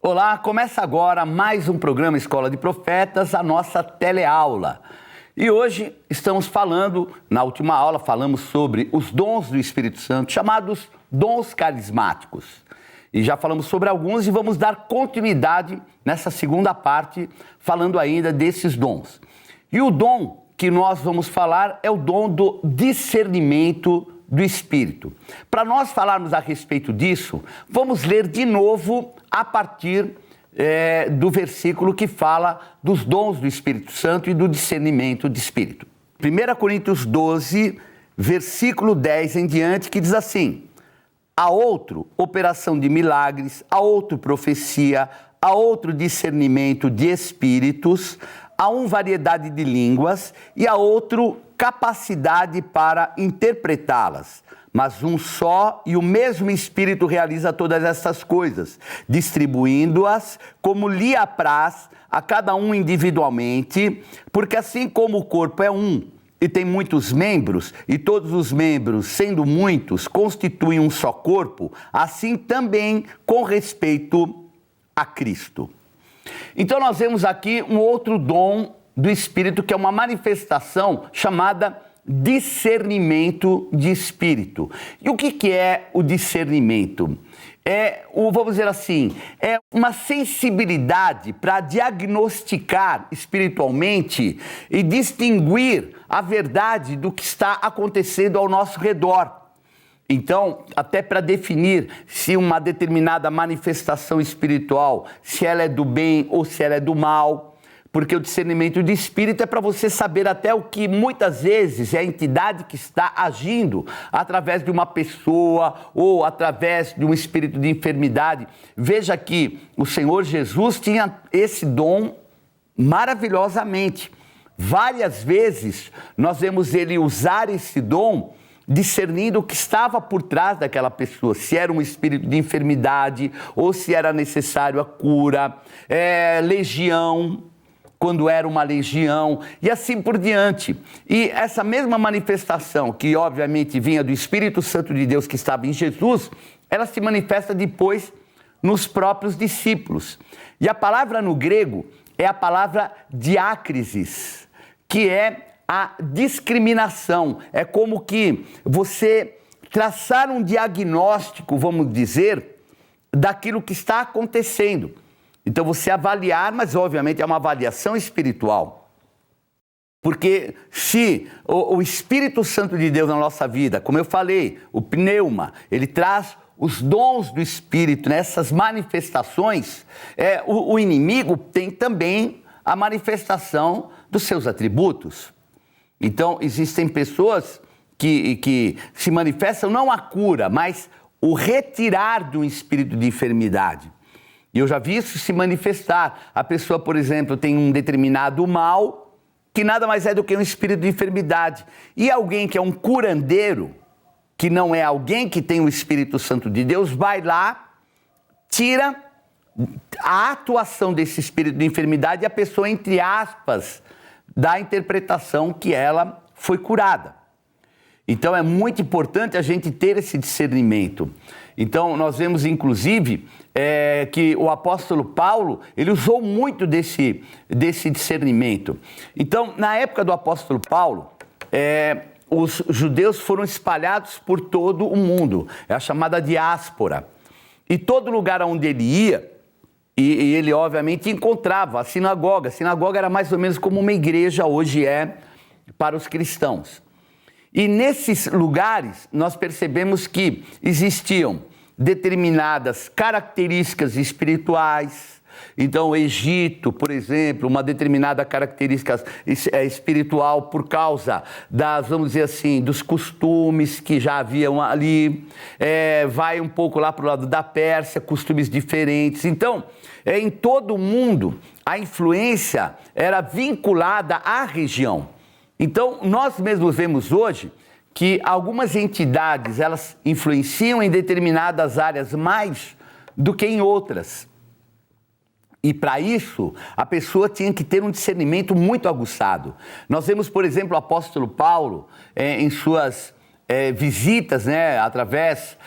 Olá, começa agora mais um programa Escola de Profetas, a nossa teleaula. E hoje estamos falando, na última aula falamos sobre os dons do Espírito Santo, chamados dons carismáticos. E já falamos sobre alguns e vamos dar continuidade nessa segunda parte, falando ainda desses dons. E o dom que nós vamos falar é o dom do discernimento do Espírito. Para nós falarmos a respeito disso, vamos ler de novo a partir do versículo que fala dos dons do Espírito Santo e do discernimento de Espírito. 1 Coríntios 12, versículo 10 em diante, que diz assim: a outro, operação de milagres, a outro, profecia, a outro, discernimento de espíritos, a um, variedade de línguas e a outro, capacidade para interpretá-las. Mas um só e o mesmo Espírito realiza todas essas coisas, distribuindo-as como lhe apraz a cada um individualmente, porque assim como o corpo é um e tem muitos membros, e todos os membros, sendo muitos, constituem um só corpo, assim também com respeito a Cristo. Então nós vemos aqui um outro dom do Espírito, que é uma manifestação chamada discernimento de Espírito. E o que é o discernimento? Vamos dizer assim, é uma sensibilidade para diagnosticar espiritualmente e distinguir a verdade do que está acontecendo ao nosso redor. Então, até para definir se uma determinada manifestação espiritual, se ela é do bem ou se ela é do mal, porque o discernimento de espírito é para você saber até o que muitas vezes é a entidade que está agindo através de uma pessoa ou através de um espírito de enfermidade. Veja que o Senhor Jesus tinha esse dom maravilhosamente. Várias vezes nós vemos ele usar esse dom discernindo o que estava por trás daquela pessoa, se era um espírito de enfermidade ou se era necessário a cura, legião, quando era uma legião, e assim por diante. E essa mesma manifestação, que obviamente vinha do Espírito Santo de Deus que estava em Jesus, ela se manifesta depois nos próprios discípulos. E a palavra no grego é a palavra diácrisis, que é a discriminação. É como que você traçar um diagnóstico, vamos dizer, daquilo que está acontecendo. Então você avaliar, mas obviamente é uma avaliação espiritual. Porque se o Espírito Santo de Deus na nossa vida, como eu falei, o pneuma, ele traz os dons do Espírito nessas manifestações, o inimigo tem também a manifestação dos seus atributos. Então existem pessoas que se manifestam não a cura, mas o retirar de um espírito de enfermidade. E eu já vi isso se manifestar. A pessoa, por exemplo, tem um determinado mal, que nada mais é do que um espírito de enfermidade. E alguém que é um curandeiro, que não é alguém que tem o Espírito Santo de Deus, vai lá, tira a atuação desse espírito de enfermidade e a pessoa, entre aspas, dá a interpretação que ela foi curada. Então é muito importante a gente ter esse discernimento. Então nós vemos inclusive que o apóstolo Paulo, ele usou muito desse discernimento. Então na época do apóstolo Paulo, os judeus foram espalhados por todo o mundo, é a chamada diáspora. E todo lugar onde ele ia, e ele obviamente encontrava a sinagoga. A sinagoga era mais ou menos como uma igreja hoje é para os cristãos. E nesses lugares nós percebemos que existiam determinadas características espirituais. Então, o Egito, por exemplo, uma determinada característica espiritual por causa das, vamos dizer assim, dos costumes que já haviam ali. Vai um pouco lá para o lado da Pérsia, costumes diferentes. Então, em todo o mundo, a influência era vinculada à região. Então, nós mesmos vemos hoje que algumas entidades, elas influenciam em determinadas áreas mais do que em outras. E para isso, a pessoa tinha que ter um discernimento muito aguçado. Nós vemos, por exemplo, o apóstolo Paulo, em suas visitas, através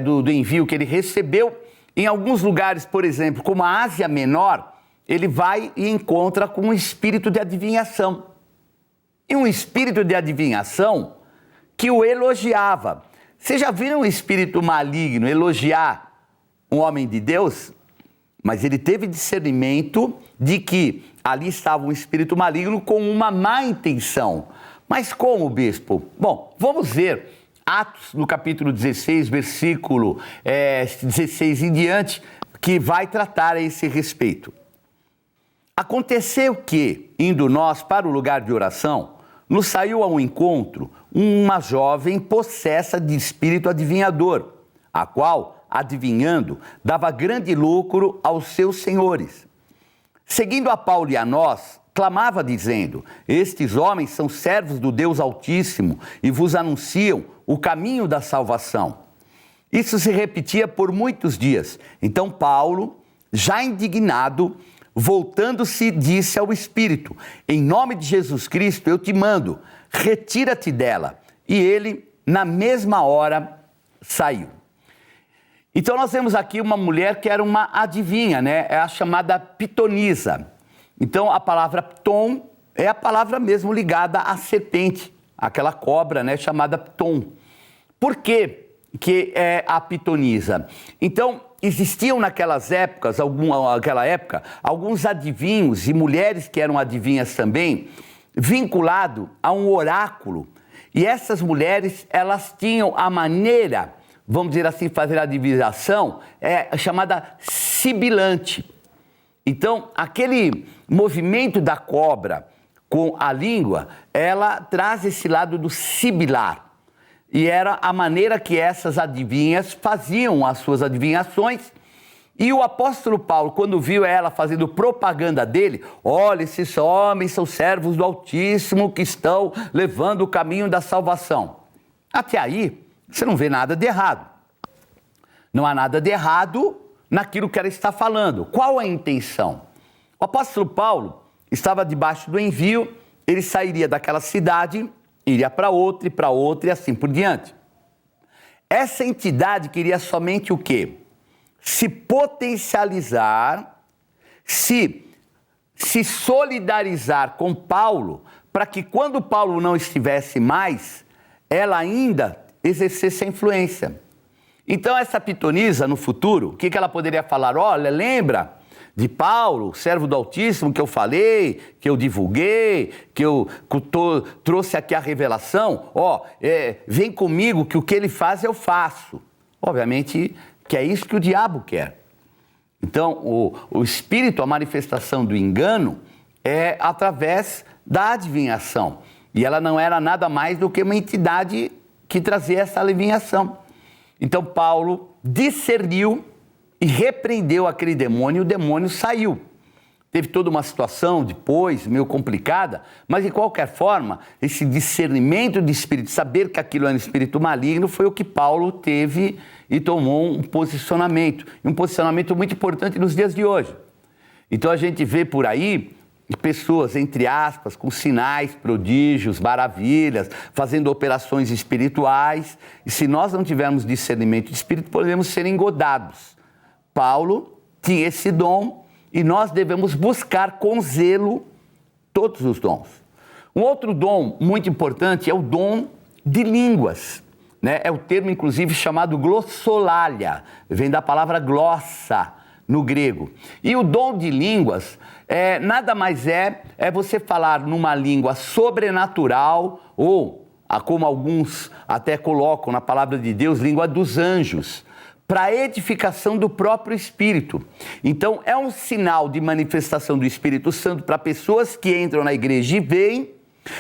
do envio que ele recebeu, Em alguns lugares, por exemplo, como a Ásia Menor, ele vai e encontra com um espírito de adivinhação. E um espírito de adivinhação que o elogiava. Vocês já viram um espírito maligno elogiar um homem de Deus? Mas ele teve discernimento de que ali estava um espírito maligno com uma má intenção. Mas como, bispo? Bom, vamos ver Atos, no capítulo 16, versículo 16 em diante, que vai tratar a esse respeito. Aconteceu que, indo nós para o lugar de oração, nos saiu ao encontro uma jovem possessa de espírito adivinhador, a qual, adivinhando, dava grande lucro aos seus senhores. Seguindo a Paulo e a nós, clamava dizendo: estes homens são servos do Deus Altíssimo e vos anunciam o caminho da salvação. Isso se repetia por muitos dias. Então Paulo, já indignado, voltando-se, disse ao Espírito: em nome de Jesus Cristo eu te mando, retira-te dela. E ele, na mesma hora, saiu. Então nós temos aqui uma mulher que era uma adivinha, né? É a chamada pitonisa. Então a palavra pton é a palavra mesmo ligada à serpente, aquela cobra, né, chamada pton. Por que é a pitonisa? Então existiam naquelas épocas, alguns adivinhos e mulheres que eram adivinhas também, vinculado a um oráculo. E essas mulheres, elas tinham a maneira, vamos dizer assim, fazer a divinação, chamada sibilante. Então, aquele movimento da cobra com a língua, ela traz esse lado do sibilar. E era a maneira que essas adivinhas faziam as suas adivinhações. E o apóstolo Paulo, quando viu ela fazendo propaganda dele, olha, esses homens são servos do Altíssimo que estão levando o caminho da salvação. Até aí, você não vê nada de errado. Não há nada de errado naquilo que ela está falando. Qual a intenção? O apóstolo Paulo estava debaixo do envio, ele sairia daquela cidade, iria para outra e assim por diante. Essa entidade queria somente o quê? Se potencializar, se solidarizar com Paulo, para que quando Paulo não estivesse mais, ela ainda exercesse a influência. Então essa pitonisa, no futuro, o que ela poderia falar? Olha, lembra de Paulo, servo do Altíssimo, que eu falei, que eu divulguei, que eu trouxe aqui a revelação? Vem comigo que o que ele faz eu faço. Obviamente que é isso que o diabo quer. Então, o espírito, a manifestação do engano é através da adivinhação. E ela não era nada mais do que uma entidade que trazia essa adivinhação. Então, Paulo discerniu e repreendeu aquele demônio, e o demônio saiu. Teve toda uma situação depois, meio complicada, mas de qualquer forma, esse discernimento de espírito, saber que aquilo era um espírito maligno, foi o que Paulo teve e tomou um posicionamento. E um posicionamento muito importante nos dias de hoje. Então a gente vê por aí pessoas, entre aspas, com sinais, prodígios, maravilhas, fazendo operações espirituais. E se nós não tivermos discernimento de espírito, podemos ser engodados. Paulo tinha esse dom e nós devemos buscar com zelo todos os dons. Um outro dom muito importante é o dom de línguas, né? É o termo, inclusive, chamado glossolalia, vem da palavra glossa no grego. E o dom de línguas nada mais é você falar numa língua sobrenatural ou, como alguns até colocam na palavra de Deus, língua dos anjos, para a edificação do próprio Espírito. Então, é um sinal de manifestação do Espírito Santo para pessoas que entram na igreja e veem,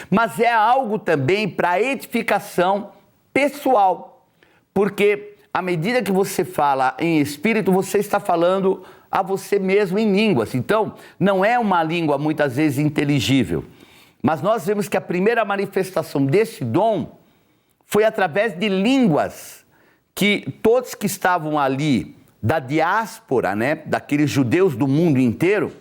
mas é algo também para a edificação pessoal, porque à medida que você fala em Espírito, você está falando a você mesmo em línguas. Então, não é uma língua muitas vezes inteligível, mas nós vemos que a primeira manifestação desse dom foi através de línguas, que todos que estavam ali da diáspora, né, daqueles judeus do mundo inteiro,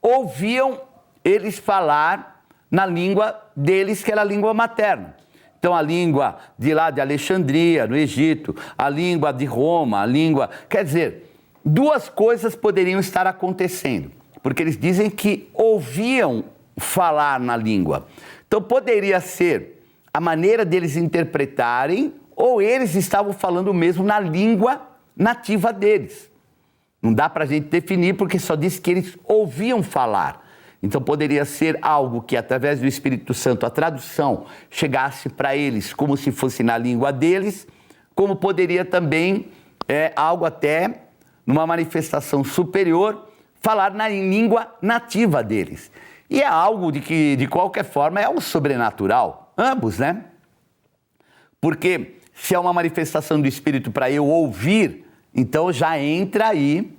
ouviam eles falar na língua deles, que era a língua materna. Então a língua de lá de Alexandria, no Egito, a língua de Roma, quer dizer, duas coisas poderiam estar acontecendo, porque eles dizem que ouviam falar na língua. Então poderia ser a maneira deles interpretarem, ou eles estavam falando mesmo na língua nativa deles. Não dá para a gente definir, porque só diz que eles ouviam falar. Então poderia ser algo que, através do Espírito Santo, a tradução chegasse para eles como se fosse na língua deles, como poderia também, algo até, numa manifestação superior, falar na língua nativa deles. E é algo de que, de qualquer forma, é o sobrenatural. Ambos, né? Porque se é uma manifestação do Espírito para eu ouvir, então já entra aí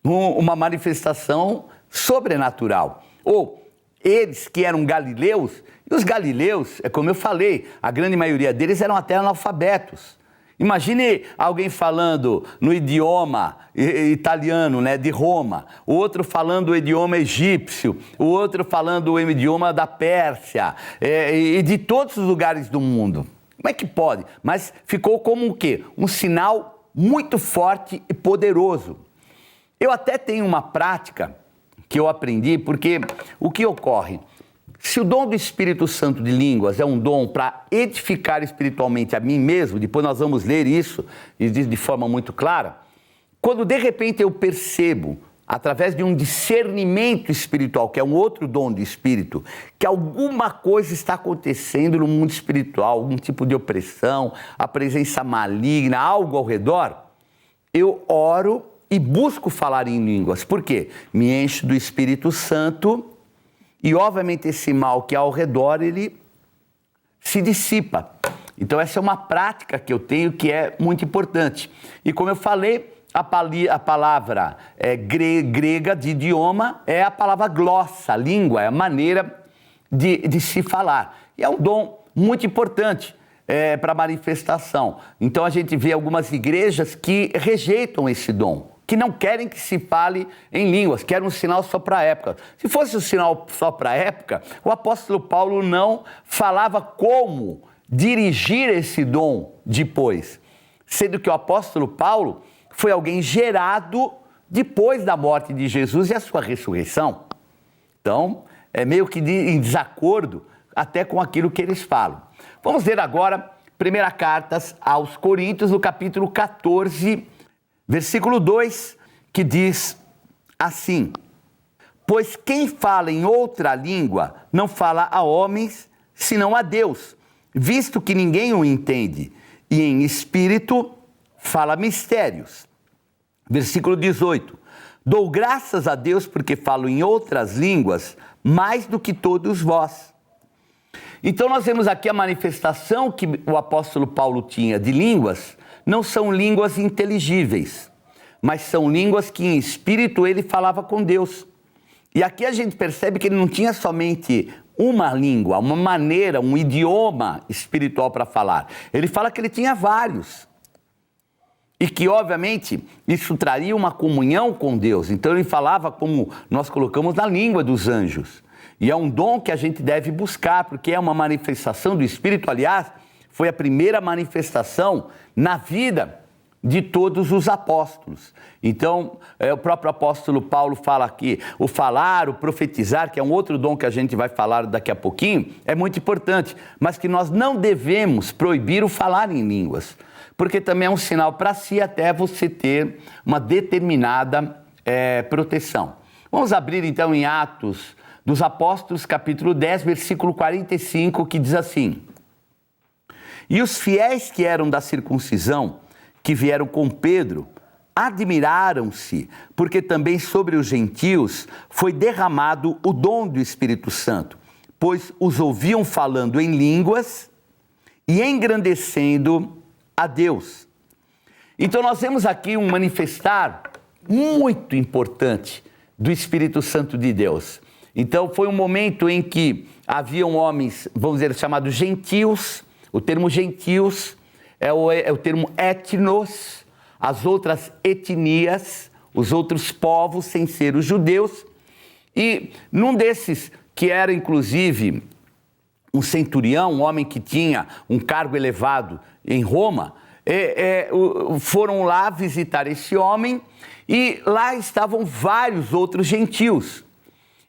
uma manifestação sobrenatural. Ou eles que eram galileus, e os galileus, é como eu falei, a grande maioria deles eram até analfabetos. Imagine alguém falando no idioma italiano, né, de Roma, o outro falando o idioma egípcio, o outro falando o idioma da Pérsia, e de todos os lugares do mundo. Como é que pode? Mas ficou como o quê? Um sinal muito forte e poderoso. Eu até tenho uma prática que eu aprendi, porque o que ocorre? Se o dom do Espírito Santo de línguas é um dom para edificar espiritualmente a mim mesmo, depois nós vamos ler isso e diz de forma muito clara, quando de repente eu percebo, através de um discernimento espiritual, que é um outro dom do Espírito, que alguma coisa está acontecendo no mundo espiritual, algum tipo de opressão, a presença maligna, algo ao redor, eu oro e busco falar em línguas. Por quê? Me encho do Espírito Santo e, obviamente, esse mal que há ao redor, ele se dissipa. Então, essa é uma prática que eu tenho que é muito importante. E, como eu falei, a palavra grega de idioma é a palavra glossa, língua, é a maneira de se falar. E é um dom muito importante para manifestação. Então, a gente vê algumas igrejas que rejeitam esse dom, que não querem que se fale em línguas, querem um sinal só para a época. Se fosse um sinal só para a época, o apóstolo Paulo não falava como dirigir esse dom depois, sendo que o apóstolo Paulo foi alguém gerado depois da morte de Jesus e a sua ressurreição. Então, é meio que em desacordo até com aquilo que eles falam. Vamos ler agora, primeira carta aos Coríntios, no capítulo 14, versículo 2, que diz assim: pois quem fala em outra língua não fala a homens, senão a Deus, visto que ninguém o entende, e em espírito fala mistérios. Versículo 18: dou graças a Deus porque falo em outras línguas mais do que todos vós. Então nós vemos aqui a manifestação que o apóstolo Paulo tinha de línguas. Não são línguas inteligíveis, mas são línguas que em espírito ele falava com Deus. E aqui a gente percebe que ele não tinha somente uma língua, uma maneira, um idioma espiritual para falar. Ele fala que ele tinha vários. E que, obviamente, isso traria uma comunhão com Deus. Então ele falava como nós colocamos na língua dos anjos. E é um dom que a gente deve buscar, porque é uma manifestação do Espírito. Aliás, foi a primeira manifestação na vida de todos os apóstolos. Então, o próprio apóstolo Paulo fala aqui, o falar, o profetizar, que é um outro dom que a gente vai falar daqui a pouquinho, é muito importante, mas que nós não devemos proibir o falar em línguas, porque também é um sinal para si até você ter uma determinada proteção. Vamos abrir então em Atos dos Apóstolos, capítulo 10, versículo 45, que diz assim: e os fiéis que eram da circuncisão, que vieram com Pedro, admiraram-se, porque também sobre os gentios foi derramado o dom do Espírito Santo, pois os ouviam falando em línguas e engrandecendo a Deus. Então nós vemos aqui um manifestar muito importante do Espírito Santo de Deus. Então foi um momento em que haviam homens, vamos dizer, chamados gentios. O termo gentios é o termo etnos, as outras etnias, os outros povos sem ser os judeus. E num desses, que era inclusive um centurião, um homem que tinha um cargo elevado em Roma, foram lá visitar esse homem e lá estavam vários outros gentios.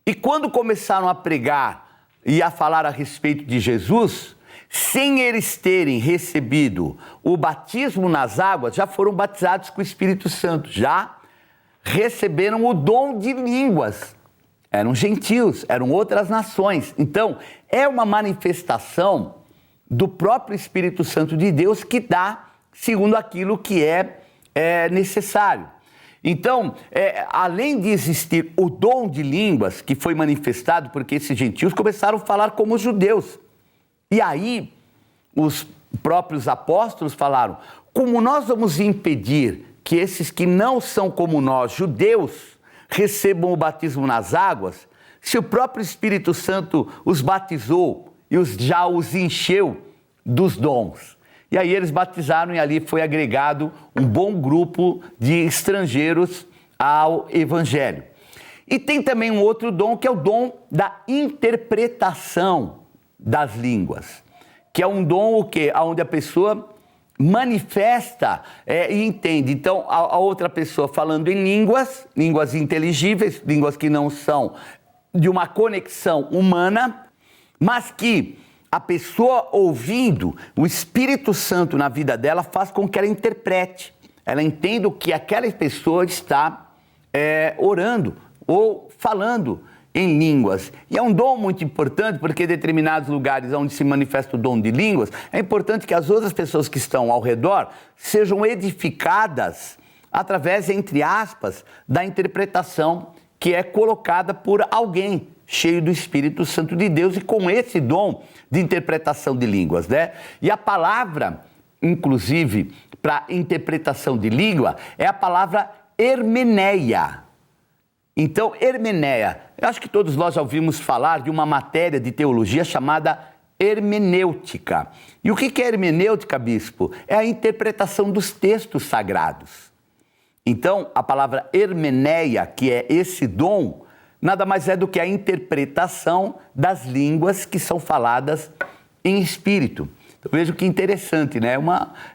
E quando começaram a pregar e a falar a respeito de Jesus, sem eles terem recebido o batismo nas águas, já foram batizados com o Espírito Santo, já receberam o dom de línguas. Eram gentios, eram outras nações. Então, é uma manifestação do próprio Espírito Santo de Deus que dá segundo aquilo que é necessário. Então, além de existir o dom de línguas que foi manifestado porque esses gentios começaram a falar como os judeus. E aí, os próprios apóstolos falaram, como nós vamos impedir que esses que não são como nós, judeus, recebam o batismo nas águas, se o próprio Espírito Santo os batizou e já os encheu dos dons? E aí eles batizaram e ali foi agregado um bom grupo de estrangeiros ao Evangelho. E tem também um outro dom, que é o dom da interpretação das línguas, que é um dom onde a pessoa manifesta e entende. Então, a outra pessoa falando em línguas inteligíveis, línguas que não são de uma conexão humana, mas que a pessoa ouvindo, o Espírito Santo na vida dela faz com que ela interprete. Ela entenda o que aquela pessoa está orando ou falando em línguas. E é um dom muito importante, porque em determinados lugares onde se manifesta o dom de línguas, é importante que as outras pessoas que estão ao redor sejam edificadas através, entre aspas, da interpretação que é colocada por alguém cheio do Espírito Santo de Deus e com esse dom de interpretação de línguas, né? E a palavra, inclusive, para interpretação de língua, é a palavra hermeneia. Então, hermeneia, eu acho que todos nós já ouvimos falar de uma matéria de teologia chamada hermenêutica. E o que é hermenêutica, bispo? É a interpretação dos textos sagrados. Então, a palavra hermeneia, que é esse dom, nada mais é do que a interpretação das línguas que são faladas em espírito. Então, veja que interessante, né?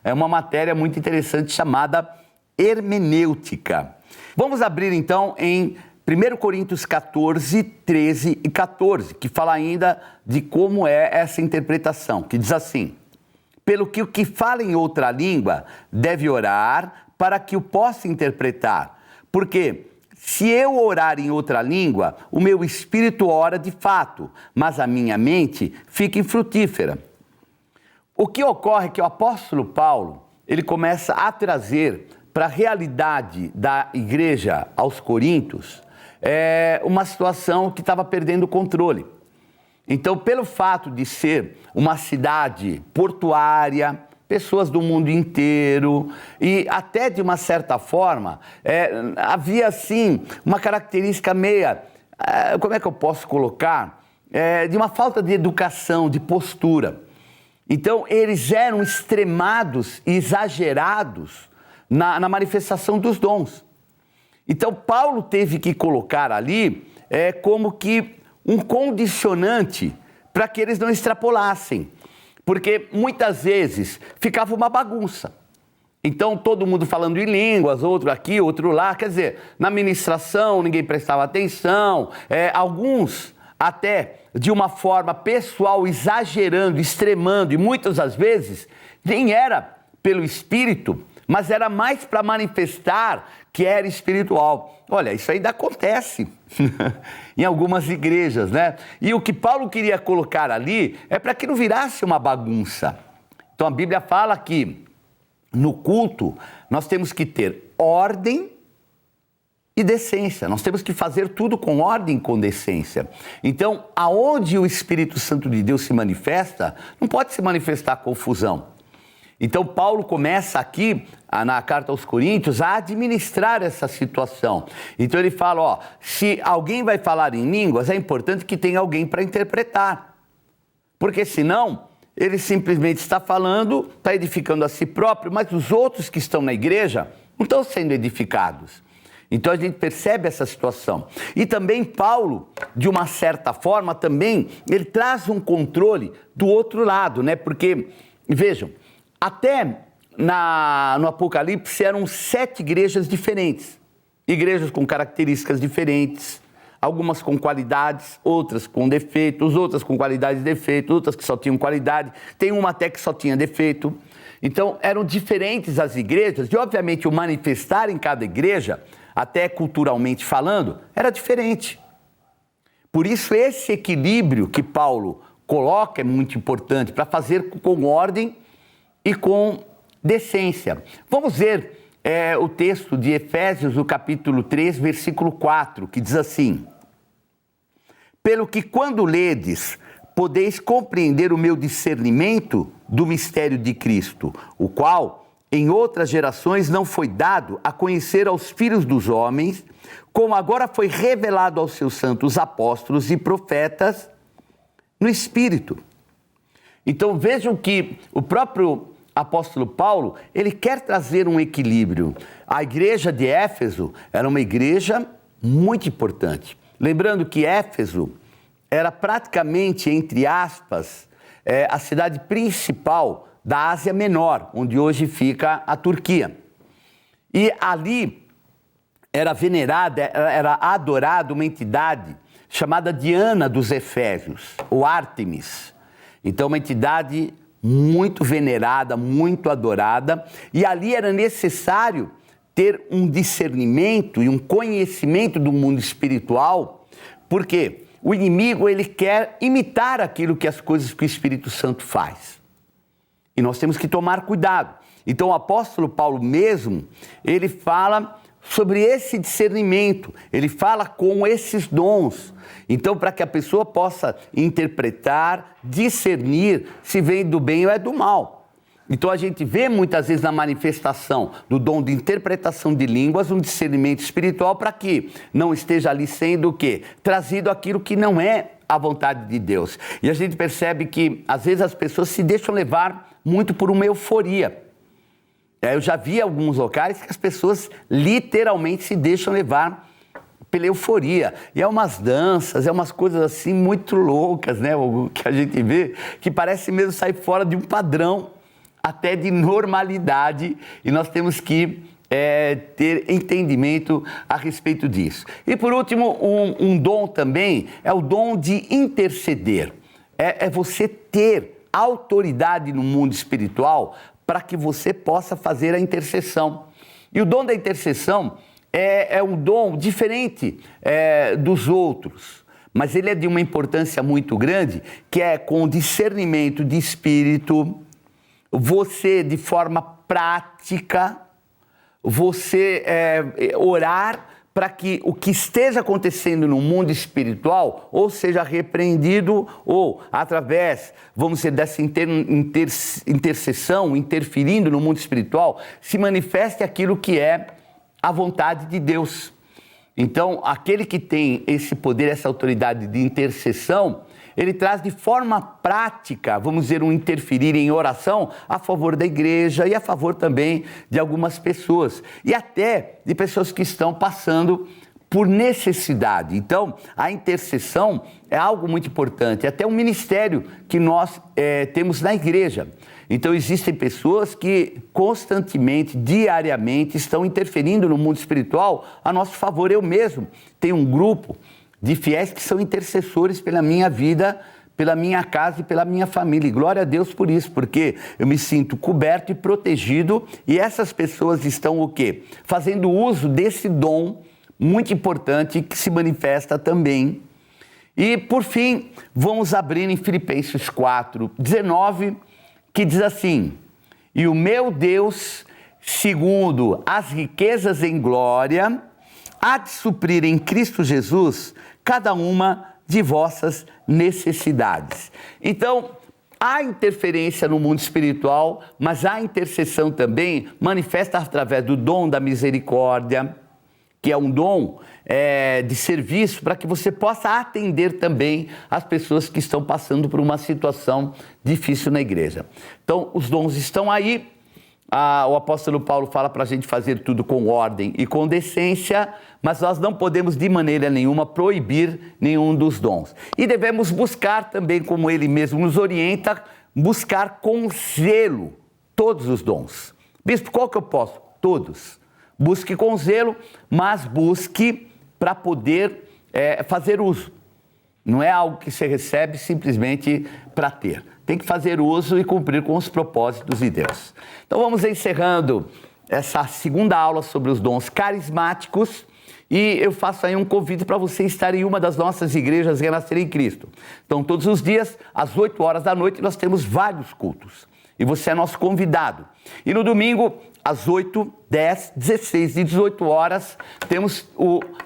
É uma matéria muito interessante chamada hermenêutica. Vamos abrir então em 1 Coríntios 14, 13 e 14, que fala ainda de como é essa interpretação, que diz assim: pelo que o que fala em outra língua deve orar para que o possa interpretar, porque se eu orar em outra língua, o meu espírito ora de fato, mas a minha mente fica infrutífera. O que ocorre é que o apóstolo Paulo, ele começa a trazer para a realidade da igreja aos Coríntios uma situação que estava perdendo o controle. Então, pelo fato de ser uma cidade portuária, pessoas do mundo inteiro e até de uma certa forma havia assim uma característica meia, como é que eu posso colocar? De uma falta de educação, de postura. Então eles eram extremados e exagerados na manifestação dos dons. Então Paulo teve que colocar ali como que um condicionante para que eles não extrapolassem. Porque muitas vezes ficava uma bagunça. Então todo mundo falando em línguas, outro aqui, outro lá. Quer dizer, na ministração ninguém prestava atenção. Alguns até de uma forma pessoal, exagerando, extremando. E muitas das vezes nem era pelo Espírito, mas era mais para manifestar que era espiritual. Olha, isso ainda acontece em algumas igrejas, né? E o que Paulo queria colocar ali é para que não virasse uma bagunça. Então a Bíblia fala que no culto nós temos que ter ordem e decência. Nós temos que fazer tudo com ordem e com decência. Então, aonde o Espírito Santo de Deus se manifesta, não pode se manifestar confusão. Então, Paulo começa aqui, na carta aos Coríntios, a administrar essa situação. Então, ele fala, se alguém vai falar em línguas, é importante que tenha alguém para interpretar. Porque, senão, ele simplesmente está falando, está edificando a si próprio, mas os outros que estão na igreja não estão sendo edificados. Então, a gente percebe essa situação. E também Paulo, de uma certa forma, também, ele traz um controle do outro lado, né? Porque, vejam, até no Apocalipse eram 7 igrejas diferentes. Igrejas com características diferentes, algumas com qualidades, outras com defeitos, outras com qualidades e defeitos, outras que só tinham qualidade, tem uma até que só tinha defeito. Então, eram diferentes as igrejas, e obviamente o manifestar em cada igreja, até culturalmente falando, era diferente. Por isso, esse equilíbrio que Paulo coloca é muito importante para fazer com ordem e com decência. Vamos ver o texto de Efésios, o capítulo 3, versículo 4, que diz assim: pelo que quando ledes, podeis compreender o meu discernimento do mistério de Cristo, o qual em outras gerações não foi dado a conhecer aos filhos dos homens, como agora foi revelado aos seus santos apóstolos e profetas no Espírito. Então vejam que o próprio apóstolo Paulo, ele quer trazer um equilíbrio. A igreja de Éfeso era uma igreja muito importante. Lembrando que Éfeso era praticamente, entre aspas, a cidade principal da Ásia Menor, onde hoje fica a Turquia. E ali era venerada, era adorada uma entidade chamada Diana dos Efésios, ou Ártemis. Então, uma entidade muito venerada, muito adorada, e ali era necessário ter um discernimento e um conhecimento do mundo espiritual, porque o inimigo, ele quer imitar aquilo que as coisas que o Espírito Santo faz. E nós temos que tomar cuidado. Então, o apóstolo Paulo mesmo, ele fala sobre esse discernimento, ele fala com esses dons. Então, para que a pessoa possa interpretar, discernir se vem do bem ou é do mal. Então, a gente vê muitas vezes na manifestação do dom de interpretação de línguas um discernimento espiritual para que não esteja ali sendo o quê? Trazido aquilo que não é a vontade de Deus. E a gente percebe que, às vezes, as pessoas se deixam levar muito por uma euforia. Eu já vi alguns locais que as pessoas literalmente se deixam levar pela euforia. E é umas danças, é umas coisas assim muito loucas, né? O que a gente vê, que parece mesmo sair fora de um padrão, até de normalidade. E nós temos que ter entendimento a respeito disso. E por último, um dom também é o dom de interceder. É você ter autoridade no mundo espiritual para que você possa fazer a intercessão. E o dom da intercessão é um dom diferente dos outros, mas ele é de uma importância muito grande, que é com discernimento de espírito, você de forma prática, você orar para que o que esteja acontecendo no mundo espiritual ou seja repreendido ou através, vamos dizer, dessa intercessão, interferindo no mundo espiritual, se manifeste aquilo que é a vontade de Deus. Então, aquele que tem esse poder, essa autoridade de intercessão, ele traz de forma prática, vamos dizer, um interferir em oração a favor da igreja e a favor também de algumas pessoas. E até de pessoas que estão passando por necessidade. Então, a intercessão é algo muito importante, até um ministério que nós temos na igreja. Então, existem pessoas que constantemente, diariamente, estão interferindo no mundo espiritual a nosso favor. Eu mesmo tenho um grupo de fiéis que são intercessores pela minha vida, pela minha casa e pela minha família. E glória a Deus por isso, porque eu me sinto coberto e protegido, e essas pessoas estão o quê? Fazendo uso desse dom muito importante que se manifesta também. E, por fim, vamos abrir em Filipenses 4, 19, que diz assim: e o meu Deus, segundo as riquezas em glória, há de suprir em Cristo Jesus cada uma de vossas necessidades. Então, há interferência no mundo espiritual, mas há intercessão também manifesta através do dom da misericórdia, que é um dom de serviço para que você possa atender também as pessoas que estão passando por uma situação difícil na igreja. Então, os dons estão aí. O apóstolo Paulo fala para a gente fazer tudo com ordem e com decência, mas nós não podemos de maneira nenhuma proibir nenhum dos dons. E devemos buscar também, como ele mesmo nos orienta, buscar com zelo todos os dons. Bispo, qual que eu posso? Todos. Busque com zelo, mas busque para poder fazer uso. Não é algo que você recebe simplesmente para ter. Tem que fazer uso e cumprir com os propósitos de Deus. Então vamos encerrando essa segunda aula sobre os dons carismáticos e eu faço aí um convite para você estar em uma das nossas igrejas Renascer em Cristo. Então todos os dias, às 8 horas da noite, nós temos vários cultos. E você é nosso convidado. E no domingo, às 8, 10, 16 e 18 horas, temos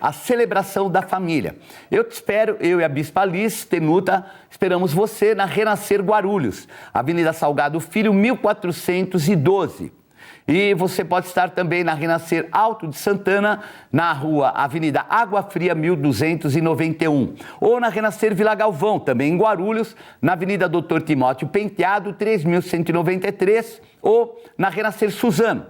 a celebração da família. Eu te espero, eu e a Bispa Alice Tenuta, esperamos você na Renascer Guarulhos, Avenida Salgado Filho, 1412. E você pode estar também na Renascer Alto de Santana, na rua Avenida Água Fria, 1291. Ou na Renascer Vila Galvão, também em Guarulhos, na Avenida Doutor Timóteo Penteado, 3193. Ou na Renascer Suzano,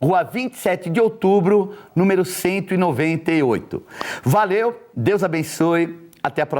Rua 27 de Outubro, número 198. Valeu, Deus abençoe, até a próxima.